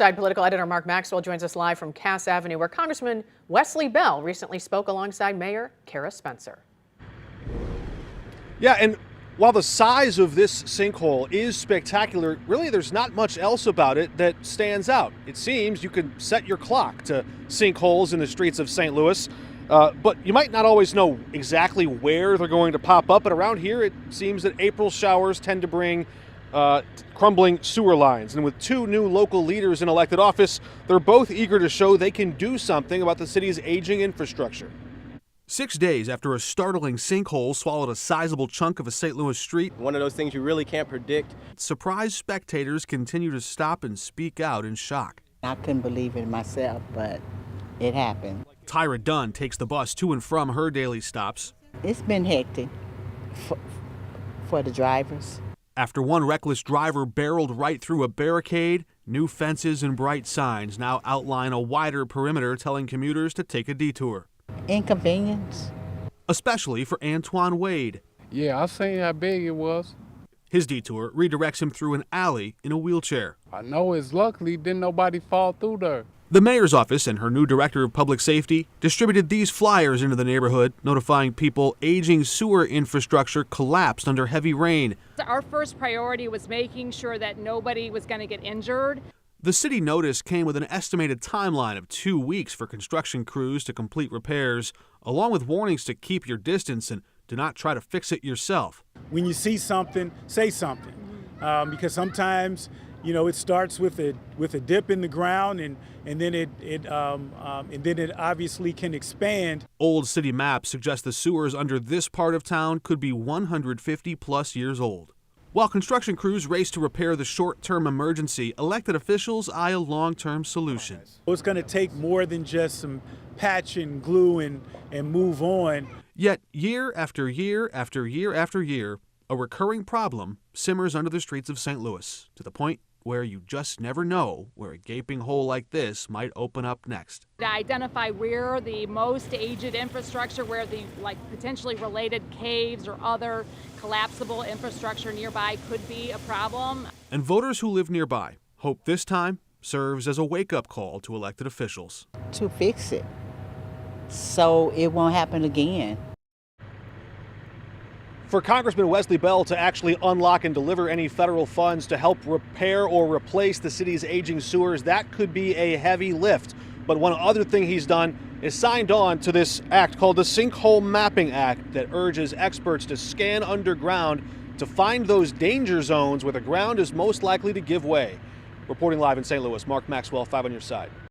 Side political editor Mark Maxwell joins us live from Cass Avenue, where Congressman Wesley Bell recently spoke alongside Mayor Kara Spencer. Yeah, and while the size of this sinkhole is spectacular, really there's not much else about it that stands out. It seems you can set your clock to sinkholes in the streets of St. Louis, but you might not always know exactly where they're going to pop up. But around here, it seems that April showers tend to bring crumbling sewer lines. And with two new local leaders in elected office, they're both eager to show they can do something about the city's aging infrastructure. 6 days after a startling sinkhole swallowed a sizable chunk of a St. Louis street, one of those things you really can't predict. Surprised spectators continue to stop and speak out in shock. I couldn't believe it myself, but it happened. Tyra Dunn takes the bus to and from her daily stops. It's been hectic for the drivers. After one reckless driver barreled right through a barricade, new fences and bright signs now outline a wider perimeter telling commuters to take a detour. Inconvenience. Especially for Antoine Wade. Yeah, I seen how big it was. His detour redirects him through an alley in a wheelchair. I know it's luckily didn't nobody fall through there. The mayor's office and her new director of public safety distributed these flyers into the neighborhood, notifying people aging sewer infrastructure collapsed under heavy rain. Our first priority was making sure that nobody was going to get injured. The city notice came with an estimated timeline of 2 weeks for construction crews to complete repairs, along with warnings to keep your distance and do not try to fix it yourself. When you see something, say something, because sometimes, you know, it starts with a dip in the ground, and then it obviously can expand. Old city maps suggest the sewers under this part of town could be 150 plus years old. While construction crews race to repair the short-term emergency, elected officials eye a long-term solution. It's going to take more than just some patch and glue and move on. Yet year after year after year after year, a recurring problem simmers under the streets of St. Louis, to the point where you just never know where a gaping hole like this might open up next. To identify where the most aged infrastructure, where the potentially related caves or other collapsible infrastructure nearby could be a problem. And voters who live nearby hope this time serves as a wake-up call to elected officials. To fix it, so it won't happen again. For Congressman Wesley Bell to actually unlock and deliver any federal funds to help repair or replace the city's aging sewers, that could be a heavy lift. But one other thing he's done is signed on to this act called the Sinkhole Mapping Act that urges experts to scan underground to find those danger zones where the ground is most likely to give way. Reporting live in St. Louis, Mark Maxwell, 5 on your side.